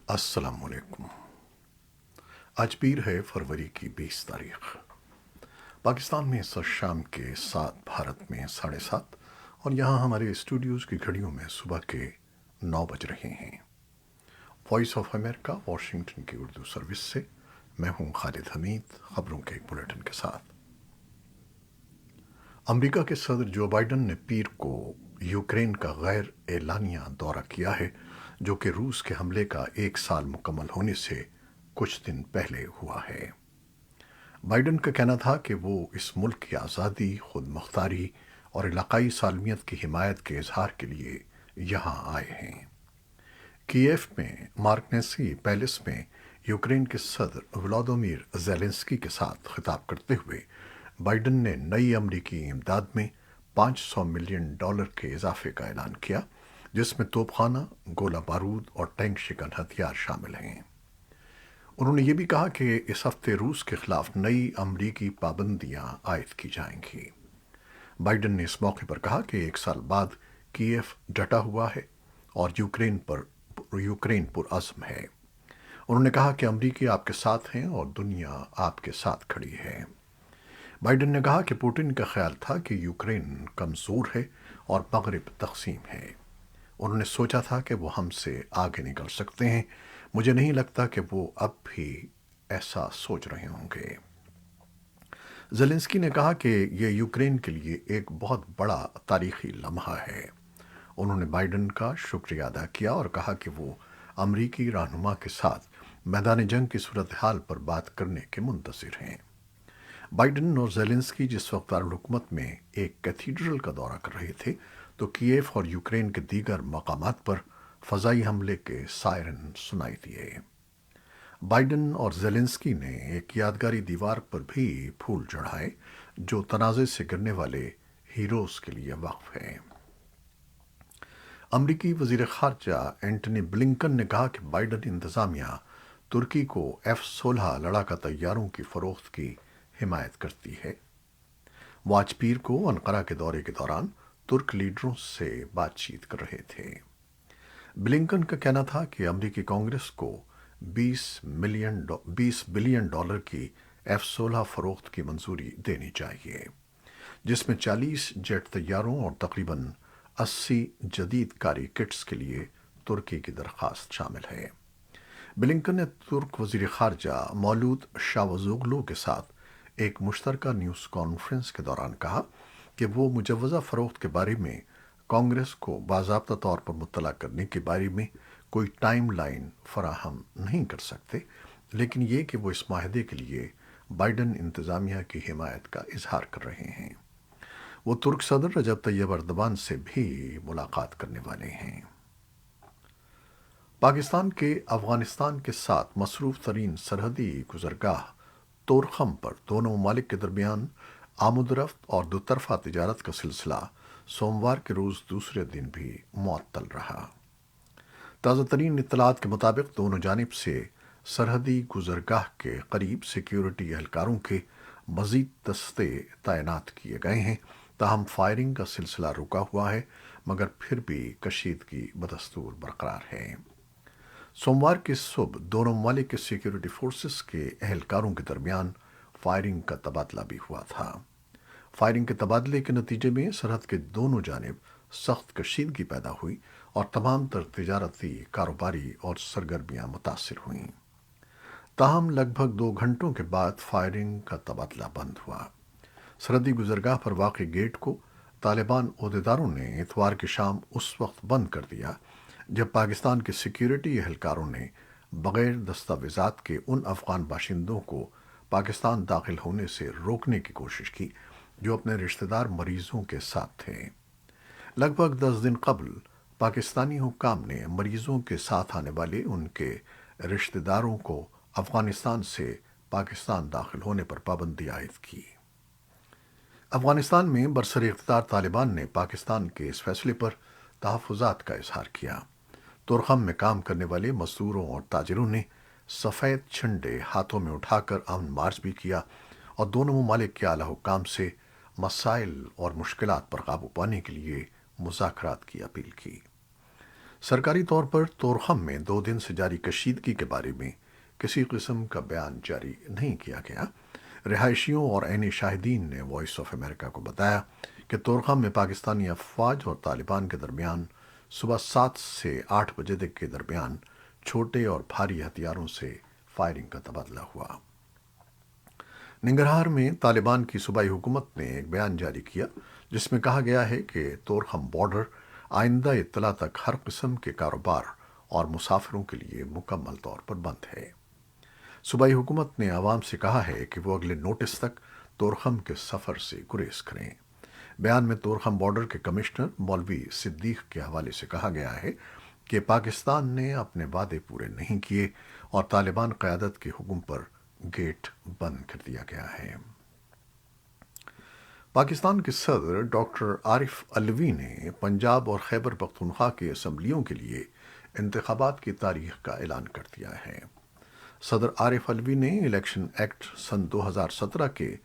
السلام علیکم۔ آج پیر ہے فروری کی 20 تاریخ۔ پاکستان میں اس وقت شام کے 7، بھارت میں 7:30، اور یہاں ہمارے اسٹوڈیوز کی گھڑیوں میں صبح کے 9 بج رہے ہیں۔ وائس آف امریکہ واشنگٹن کی اردو سروس سے میں ہوں خالد حمید، خبروں کے ایک بلیٹن کے ساتھ۔ امریکہ کے صدر جو بائیڈن نے پیر کو یوکرین کا غیر اعلانیہ دورہ کیا ہے، جو کہ روس کے حملے کا 1 سال مکمل ہونے سے کچھ دن پہلے ہوا ہے۔ بائیڈن کا کہنا تھا کہ وہ اس ملک کی آزادی، خود مختاری اور علاقائی سالمیت کی حمایت کے اظہار کے لیے یہاں آئے ہیں۔ کیف میں مارکنیسی پیلس میں یوکرین کے صدر ولادیمیر زیلنسکی کے ساتھ خطاب کرتے ہوئے بائیڈن نے نئی امریکی امداد میں $500 ملین کے اضافے کا اعلان کیا، جس میں توپ خانہ، گولہ بارود اور ٹینک شکن ہتھیار شامل ہیں۔ انہوں نے یہ بھی کہا کہ اس ہفتے روس کے خلاف نئی امریکی پابندیاں عائد کی جائیں گی۔ بائیڈن نے اس موقع پر کہا کہ 1 سال بعد کیف ڈٹا ہوا ہے اور یوکرین پرعزم ہے۔ انہوں نے کہا کہ امریکی آپ کے ساتھ ہیں اور دنیا آپ کے ساتھ کھڑی ہے۔ بائیڈن نے کہا کہ پوٹن کا خیال تھا کہ یوکرین کمزور ہے اور مغرب تقسیم ہے۔ انہوں نے سوچا تھا کہ وہ ہم سے آگے نکل سکتے ہیں۔ مجھے نہیں لگتا کہ وہ اب بھی ایسا سوچ رہے ہوں گے۔ زیلنسکی نے کہا کہ یہ یوکرین کے لیے ایک بہت بڑا تاریخی لمحہ ہے۔ انہوں نے بائیڈن کا شکریہ ادا کیا اور کہا کہ وہ امریکی رہنما کے ساتھ میدان جنگ کی صورتحال پر بات کرنے کے منتظر ہیں۔ بائیڈن اور زیلنسکی جس وقت دارالحکومت میں ایک کیتھیڈرل کا دورہ کر رہے تھے تو کیف اور یوکرین کے دیگر مقامات پر فضائی حملے کے سائرن سنائی دیے۔ بائیڈن اور زیلنسکی نے ایک یادگاری دیوار پر بھی پھول چڑھائے جو تنازع سے گرنے والے ہیروز کے لیے وقف ہے۔ امریکی وزیر خارجہ اینٹنی بلنکن نے کہا کہ بائیڈن انتظامیہ ترکی کو F-16 لڑاکا طیاروں کی فروخت کی حمایت کرتی ہے۔ وہ آج پیر کو انقرہ کے دورے کے دوران ترک لیڈروں سے بات چیت کر رہے تھے۔ بلنکن کا کہنا تھا کہ امریکی کانگریس کو $20 بلین کی F-16 فروخت کی منظوری دینی چاہیے، جس میں 40 جیٹ طیاروں اور تقریباً 80 جدید کاری کٹس کے لیے ترکی کی درخواست شامل ہے۔ بلنکن نے ترک وزیر خارجہ مولود چاوشوغلو کے ساتھ ایک مشترکہ نیوز کانفرنس کے دوران کہا کہ وہ مجوزہ فروخت کے بارے میں کانگریس کو باضابطہ طور پر مطلع کرنے کے بارے میں کوئی ٹائم لائن فراہم نہیں کر سکتے، لیکن یہ کہ وہ اس معاہدے کے لیے بائیڈن انتظامیہ کی حمایت کا اظہار کر رہے ہیں۔ وہ ترک صدر رجب طیب ایردوان سے بھی ملاقات کرنے والے ہیں۔ پاکستان کے افغانستان کے ساتھ مصروف ترین سرحدی گزرگاہ طورخم پر دونوں ممالک کے درمیان آمد و رفت اور دوطرفہ تجارت کا سلسلہ سوموار کے روز دوسرے دن بھی معطل رہا۔ تازہ ترین اطلاعات کے مطابق دونوں جانب سے سرحدی گزرگاہ کے قریب سیکیورٹی اہلکاروں کے مزید دستے تعینات کیے گئے ہیں، تاہم فائرنگ کا سلسلہ رکا ہوا ہے، مگر پھر بھی کشیدگی بدستور برقرار ہے۔ سوموار کی صبح دونوں ممالک کے سیکیورٹی فورسز کے اہلکاروں کے درمیان فائرنگ کا تبادلہ بھی ہوا تھا۔ فائرنگ کے تبادلے کے نتیجے میں سرحد کے دونوں جانب سخت کشیدگی پیدا ہوئی اور تمام تر تجارتی، کاروباری اور سرگرمیاں متاثر ہوئیں۔ تاہم لگ بھگ 2 گھنٹوں کے بعد فائرنگ کا تبادلہ بند ہوا۔ سرحدی گزرگاہ پر واقع گیٹ کو طالبان عہدیداروں نے اتوار کی شام اس وقت بند کر دیا جب پاکستان کے سیکیورٹی اہلکاروں نے بغیر دستاویزات کے ان افغان باشندوں کو پاکستان داخل ہونے سے روکنے کی کوشش کی جو اپنے رشتہ دار مریضوں کے ساتھ تھے۔ لگ بھگ 10 دن قبل پاکستانی حکام نے مریضوں کے ساتھ آنے والے ان کے رشتہ داروں کو افغانستان سے پاکستان داخل ہونے پر پابندی عائد کی۔ افغانستان میں برسر اقتدار طالبان نے پاکستان کے اس فیصلے پر تحفظات کا اظہار کیا۔ طورخم میں کام کرنے والے مزدوروں اور تاجروں نے سفید جھنڈے ہاتھوں میں اٹھا کر امن مارچ بھی کیا اور دونوں ممالک کے اعلیٰ حکام سے مسائل اور مشکلات پر قابو پانے کے لیے مذاکرات کی اپیل کی۔ سرکاری طور پر طورخم میں 2 دن سے جاری کشیدگی کے بارے میں کسی قسم کا بیان جاری نہیں کیا گیا۔ رہائشیوں اور عینی شاہدین نے وائس آف امریکہ کو بتایا کہ طورخم میں پاکستانی افواج اور طالبان کے درمیان صبح 7 سے 8 بجے تک کے درمیان چھوٹے اور بھاری ہتھیاروں سے فائرنگ کا تبادلہ ہوا۔ ننگرہار میں طالبان کی صوبائی حکومت نے ایک بیان جاری کیا جس میں کہا گیا ہے کہ طورخم بارڈر آئندہ اطلاع تک ہر قسم کے کاروبار اور مسافروں کے لیے مکمل طور پر بند ہے۔ صوبائی حکومت نے عوام سے کہا ہے کہ وہ اگلے نوٹس تک طورخم کے سفر سے گریز کریں۔ بیان میں طورخم بارڈر کے کمشنر مولوی صدیق کے حوالے سے کہا گیا ہے کہ پاکستان نے اپنے وعدے پورے نہیں کیے اور طالبان قیادت کے حکم پر گیٹ بند کر دیا گیا ہے۔ پاکستان کے صدر ڈاکٹر عارف علوی نے پنجاب اور خیبر پختونخوا کے اسمبلیوں کے لیے انتخابات کی تاریخ کا اعلان کر دیا ہے۔ صدر عارف علوی نے الیکشن ایکٹ سن 2017 کے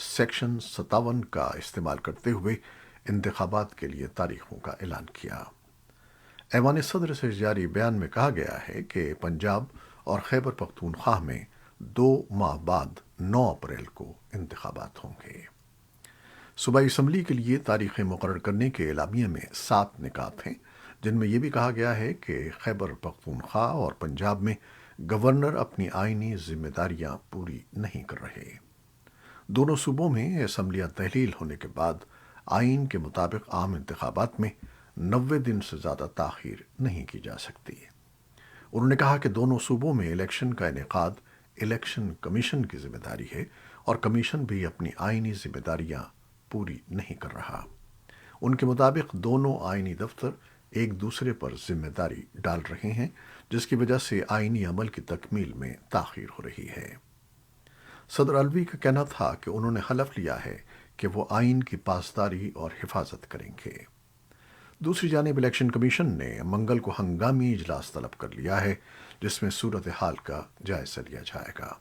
سیکشن 57 کا استعمال کرتے ہوئے انتخابات کے لیے تاریخوں کا اعلان کیا۔ ایوان صدر سے جاری بیان میں کہا گیا ہے کہ پنجاب اور خیبر پختونخوا میں 2 ماہ بعد 9 اپریل کو انتخابات ہوں گے۔ صوبائی اسمبلی کے لیے تاریخیں مقرر کرنے کے اعلامیے میں 7 نکات ہیں، جن میں یہ بھی کہا گیا ہے کہ خیبر پختونخوا اور پنجاب میں گورنر اپنی آئینی ذمہ داریاں پوری نہیں کر رہے۔ دونوں صوبوں میں اسمبلیاں تحلیل ہونے کے بعد آئین کے مطابق عام انتخابات میں 90 دن سے زیادہ تاخیر نہیں کی جا سکتی۔ انہوں نے کہا کہ دونوں صوبوں میں الیکشن کا انعقاد الیکشن کمیشن کی ذمہ داری ہے اور کمیشن بھی اپنی آئینی ذمہ داریاں پوری نہیں کر رہا۔ ان کے مطابق دونوں آئینی دفتر ایک دوسرے پر ذمہ داری ڈال رہے ہیں، جس کی وجہ سے آئینی عمل کی تکمیل میں تاخیر ہو رہی ہے۔ صدر علوی کا کہنا تھا کہ انہوں نے حلف لیا ہے کہ وہ آئین کی پاسداری اور حفاظت کریں گے۔ دوسری جانب الیکشن کمیشن نے منگل کو ہنگامی اجلاس طلب کر لیا ہے جس میں صورتحال کا جائزہ لیا جائے گا۔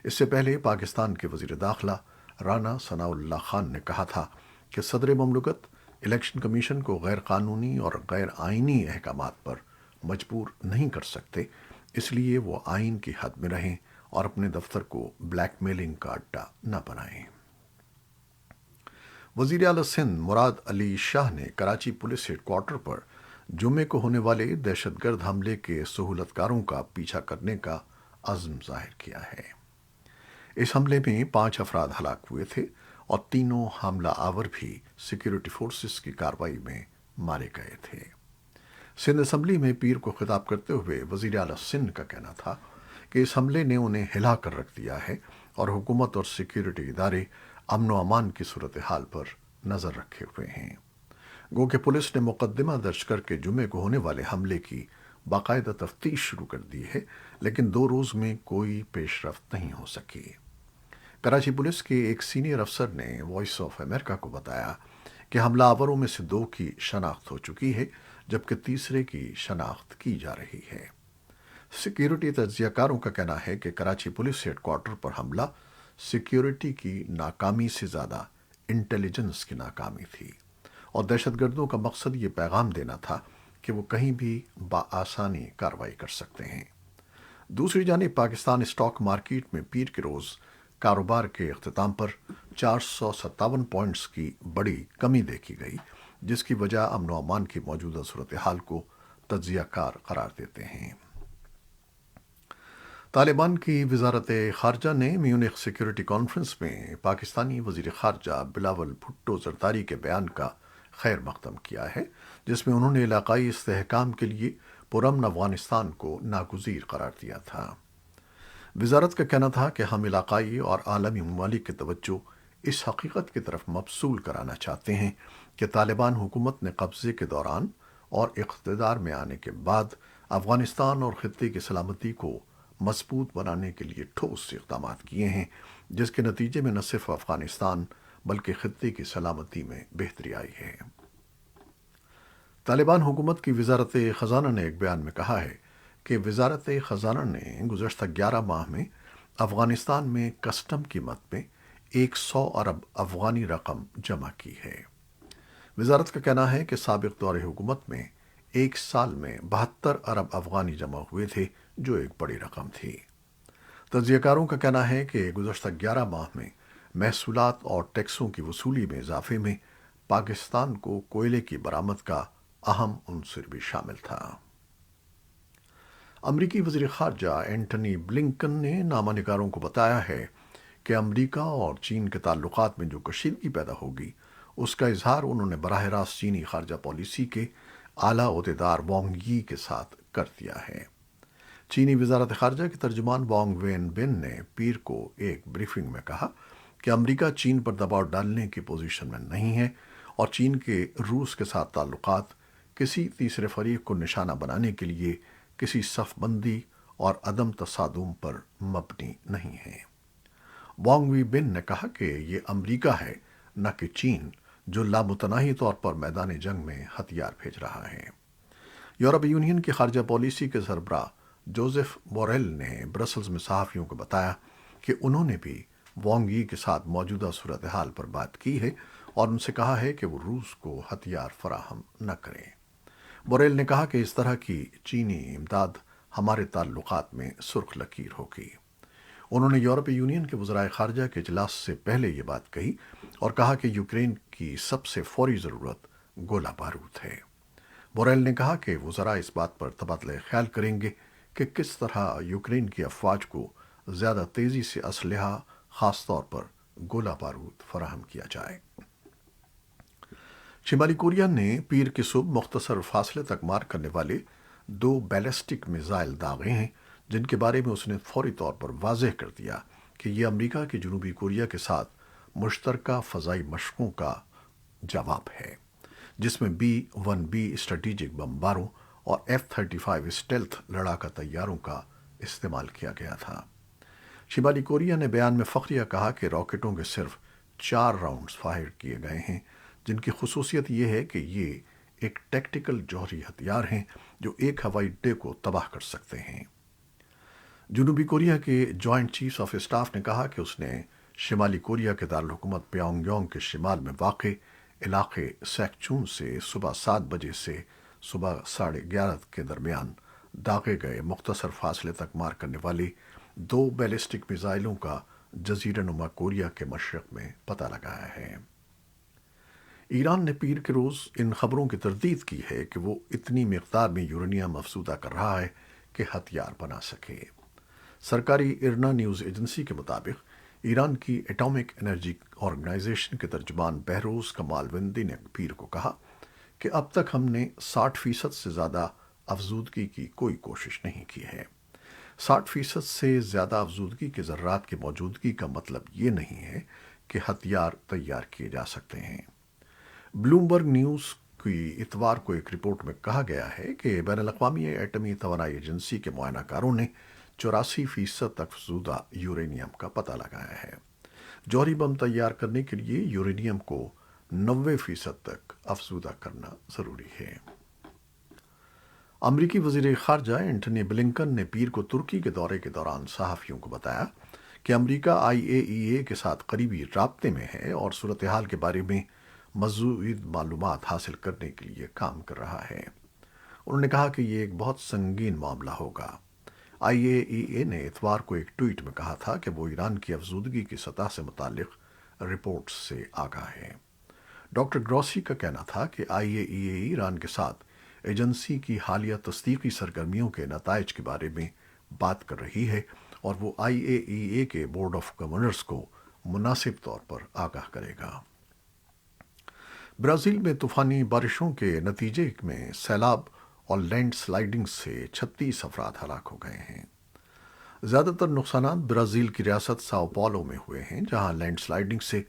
اس سے پہلے پاکستان کے وزیر داخلہ رانا ثناء اللہ خان نے کہا تھا کہ صدر مملکت الیکشن کمیشن کو غیر قانونی اور غیر آئینی احکامات پر مجبور نہیں کر سکتے، اس لیے وہ آئین کی حد میں رہیں اور اپنے دفتر کو بلیک میلنگ کا اڈا نہ بنائیں۔ وزیر اعلیٰ سندھ مراد علی شاہ نے کراچی پولیس ہیڈ کوارٹر پر جمعے کو ہونے والے دہشت گرد حملے کے سہولت کاروں کا پیچھا کرنے کا عزم ظاہر کیا ہے۔ اس حملے میں 5 افراد ہلاک ہوئے تھے اور تینوں حملہ آور بھی سیکیورٹی فورسز کی کارروائی میں مارے گئے تھے۔ سندھ اسمبلی میں پیر کو خطاب کرتے ہوئے وزیر اعلیٰ سندھ کا کہنا تھا کہ اس حملے نے انہیں ہلا کر رکھ دیا ہے اور حکومت اور سیکیورٹی ادارے امن و امان کی صورتحال پر نظر رکھے ہوئے ہیں۔ گو کہ پولیس نے مقدمہ درج کر کے جمعے کو ہونے والے حملے کی باقاعدہ تفتیش شروع کر دی ہے، لیکن 2 روز میں کوئی پیش رفت نہیں ہو سکی۔ کراچی پولیس کے ایک سینئر افسر نے وائس آف امریکہ کو بتایا کہ حملہ آوروں میں سے 2 کی شناخت ہو چکی ہے جبکہ تیسرے کی شناخت کی جا رہی ہے۔ سیکیورٹی تجزیہ کاروں کا کہنا ہے کہ کراچی پولیس ہیڈ کوارٹر پر حملہ سیکیورٹی کی ناکامی سے زیادہ انٹیلیجنس کی ناکامی تھی اور دہشت گردوں کا مقصد یہ پیغام دینا تھا کہ وہ کہیں بھی بآسانی کارروائی کر سکتے ہیں۔ دوسری جانب پاکستان اسٹاک مارکیٹ میں پیر کے روز کاروبار کے اختتام پر 457 پوائنٹس کی بڑی کمی دیکھی گئی، جس کی وجہ امن و امان کی موجودہ صورتحال کو تجزیہ کار قرار دیتے ہیں۔ طالبان کی وزارت خارجہ نے میونخ سیکیورٹی کانفرنس میں پاکستانی وزیر خارجہ بلاول بھٹو زرداری کے بیان کا خیر مقدم کیا ہے، جس میں انہوں نے علاقائی استحکام کے لیے پرامن افغانستان کو ناگزیر قرار دیا تھا۔ وزارت کا کہنا تھا کہ ہم علاقائی اور عالمی ممالک کی توجہ اس حقیقت کی طرف مبذول کرانا چاہتے ہیں کہ طالبان حکومت نے قبضے کے دوران اور اقتدار میں آنے کے بعد افغانستان اور خطے کی سلامتی کو مضبوط بنانے کے لیے ٹھوس اقدامات کیے ہیں، جس کے نتیجے میں نہ صرف افغانستان بلکہ خطے کی سلامتی میں بہتری آئی ہے۔ طالبان حکومت کی وزارت خزانہ نے ایک بیان میں کہا ہے کہ وزارت خزانہ نے گزشتہ 11 ماہ میں افغانستان میں کسٹم قیمت میں 100 ارب افغانی رقم جمع کی ہے۔ وزارت کا کہنا ہے کہ سابق دور حکومت میں ایک سال میں 72 ارب افغانی جمع ہوئے تھے، جو ایک بڑی رقم تھی۔ تجزیہ کاروں کا کہنا ہے کہ گزشتہ 11 ماہ میں محصولات اور ٹیکسوں کی وصولی میں اضافے میں پاکستان کو کوئلے کی برآمد کا اہم عنصر بھی شامل تھا۔ امریکی وزیر خارجہ اینٹنی بلنکن نے نامہ نگاروں کو بتایا ہے کہ امریکہ اور چین کے تعلقات میں جو کشیدگی پیدا ہوگی، اس کا اظہار انہوں نے براہ راست چینی خارجہ پالیسی کے اعلیٰ عہدیدار وانگ یی کے ساتھ کر دیا ہے۔ چینی وزارت خارجہ کے ترجمان وانگ وین بن نے پیر کو ایک بریفنگ میں کہا کہ امریکہ چین پر دباؤ ڈالنے کی پوزیشن میں نہیں ہے اور چین کے روس کے ساتھ تعلقات کسی تیسرے فریق کو نشانہ بنانے کے لیے کسی صف بندی اور عدم تصادم پر مبنی نہیں ہے۔ وانگ وی بن نے کہا کہ یہ امریکہ ہے، نہ کہ چین، جو لامتناہی طور پر میدان جنگ میں ہتھیار بھیج رہا ہے۔ یورپی یونین کی خارجہ پالیسی کے سربراہ جوزف بوریل نے برسلز میں صحافیوں کو بتایا کہ انہوں نے بھی وانگ یی کے ساتھ موجودہ صورتحال پر بات کی ہے اور ان سے کہا ہے کہ وہ روس کو ہتھیار فراہم نہ کریں۔ بوریل نے کہا کہ اس طرح کی چینی امداد ہمارے تعلقات میں سرخ لکیر ہوگی۔ انہوں نے یورپی یونین کے وزرائے خارجہ کے اجلاس سے پہلے یہ بات کہی اور کہا کہ یوکرین کی سب سے فوری ضرورت گولہ بارود ہے۔ بوریل نے کہا کہ وزراء اس بات پر تبادلہ خیال کریں گے کہ کس طرح یوکرین کی افواج کو زیادہ تیزی سے اسلحہ، خاص طور پر گولہ بارود فراہم کیا جائے۔ شمالی کوریا نے پیر کی صبح مختصر فاصلے تک مار کرنے والے 2 بیلسٹک میزائل داغے ہیں، جن کے بارے میں اس نے فوری طور پر واضح کر دیا کہ یہ امریکہ کی جنوبی کوریا کے ساتھ مشترکہ فضائی مشقوں کا جواب ہے، جس میں B-1B اسٹریٹجک بمباروں اور F-35 اسٹیلتھ لڑاکا طیاروں کا استعمال کیا گیا تھا۔ شمالی کوریا نے بیان میں فخریہ کہا کہ راکٹوں کے صرف 4 راؤنڈز فائر کیے گئے ہیں، جن کی خصوصیت یہ ہے کہ یہ ایک ٹیکٹیکل جوہری ہتھیار ہیں جو ایک ہوائی اڈے کو تباہ کر سکتے ہیں۔ جنوبی کوریا کے جوائنٹ چیفز آف اسٹاف نے کہا کہ اس نے شمالی کوریا کے دارالحکومت پیونگ یونگ کے شمال میں واقع علاقے سیکچون سے صبح 7 بجے سے صبح 11:30 کے درمیان داغے گئے مختصر فاصلے تک مار کرنے والے 2 بیلسٹک میزائلوں کا جزیرہ نما کوریا کے مشرق میں پتہ لگایا ہے۔ ایران نے پیر کے روز ان خبروں کی تردید کی ہے کہ وہ اتنی مقدار میں یورینیم افزودہ کر رہا ہے کہ ہتھیار بنا سکے۔ سرکاری ارنا نیوز ایجنسی کے مطابق ایران کی ایٹامک انرجی آرگنائزیشن کے ترجمان بہروز کمال وندی نے پیر کو کہا کہ اب تک ہم نے 60% سے زیادہ افزودگی کی کوئی کوشش نہیں کی ہے۔ 60% سے زیادہ افزودگی کے ذرات کی موجودگی کا مطلب یہ نہیں ہے کہ ہتھیار تیار کیے جا سکتے ہیں۔ بلومبرگ نیوز کی اتوار کو ایک رپورٹ میں کہا گیا ہے کہ بین الاقوامی ایٹمی توانائی ایجنسی کے معائنہ کاروں نے 84% تک افزودہ یورینیم کا پتہ لگایا ہے۔ جوہری بم تیار کرنے کے لیے یورینیم کو 90% تک افزودہ کرنا ضروری ہے۔ امریکی وزیر خارجہ اینٹنی بلنکن نے پیر کو ترکی کے دورے کے دوران صحافیوں کو بتایا کہ امریکہ IAEA کے ساتھ قریبی رابطے میں ہے اور صورتحال کے بارے میں مزید معلومات حاصل کرنے کے لیے کام کر رہا ہے۔ انہوں نے کہا کہ یہ ایک بہت سنگین معاملہ ہوگا۔ IAEA نے اتوار کو ایک ٹویٹ میں کہا تھا کہ وہ ایران کی افزودگی کی سطح سے متعلق رپورٹس سے آگاہ ہے۔ ڈاکٹر گروسی کا کہنا تھا کہ IAEA ایران کے ساتھ ایجنسی کی حالیہ تصدیقی سرگرمیوں کے نتائج کے بارے میں بات کر رہی ہے اور وہ IAEA کے بورڈ آف گورنرز کو مناسب طور پر آگاہ کرے گا۔ برازیل میں طوفانی بارشوں کے نتیجے میں سیلاب اور لینڈ سلائیڈنگ سے 36 افراد ہلاک ہو گئے ہیں۔ زیادہ تر نقصانات برازیل کی ریاست ساؤ پاولو میں ہوئے ہیں، جہاں لینڈ سلائیڈنگ سے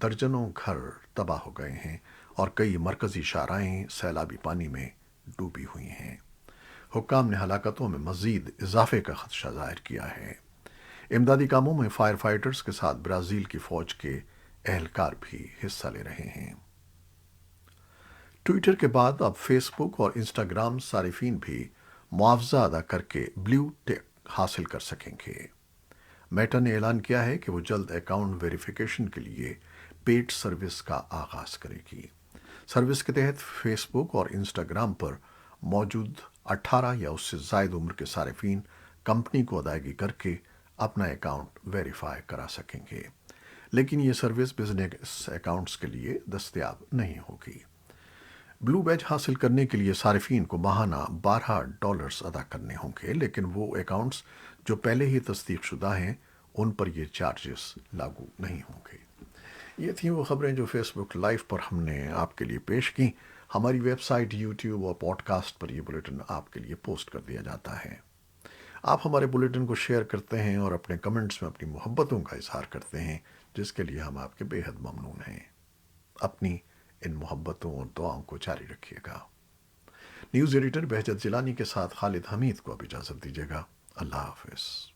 درجنوں گھر تباہ ہو گئے ہیں اور کئی مرکزی شاہراہیں سیلابی پانی میں ڈوبی ہوئی ہیں۔ حکام نے ہلاکتوں میں مزید اضافے کا خدشہ ظاہر کیا ہے۔ امدادی کاموں میں فائر فائٹرز کے ساتھ برازیل کی فوج کے اہلکار بھی حصہ لے رہے ہیں۔ ٹویٹر کے بعد اب فیس بک اور انسٹاگرام صارفین بھی معاوضہ ادا کر کے بلیو ٹک حاصل کر سکیں گے۔ میٹا نے اعلان کیا ہے کہ وہ جلد اکاؤنٹ ویریفیکیشن کے لیے پیڈ سروس کا آغاز کرے گی۔ سروس کے تحت فیس بک اور انسٹاگرام پر موجود 18 یا اس سے زائد عمر کے صارفین کمپنی کو ادائیگی کر کے اپنا اکاؤنٹ ویریفائی کرا سکیں گے، لیکن یہ سروس بزنس اکاؤنٹس کے لیے دستیاب نہیں ہوگی۔ بلو بیج حاصل کرنے کے لیے صارفین کو ماہانہ $12 ادا کرنے ہوں گے، لیکن وہ اکاؤنٹس جو پہلے ہی تصدیق شدہ ہیں ان پر یہ چارجز لاگو نہیں ہوں گے۔ یہ تھیں وہ خبریں جو فیس بک لائیو پر ہم نے آپ کے لیے پیش کی۔ ہماری ویب سائٹ، یوٹیوب اور پوڈ کاسٹ پر یہ بلیٹن آپ کے لیے پوسٹ کر دیا جاتا ہے۔ آپ ہمارے بلیٹن کو شیئر کرتے ہیں اور اپنے کمنٹس میں اپنی محبتوں کا اظہار کرتے ہیں، جس کے لیے ہم آپ کے بے حد ممنون ہیں۔ اپنی ان محبتوں اور دعاؤں کو جاری رکھیے گا۔ نیوز ایڈیٹر بہجت جیلانی کے ساتھ خالد حمید کو اب اجازت دیجیے گا۔ اللہ حافظ۔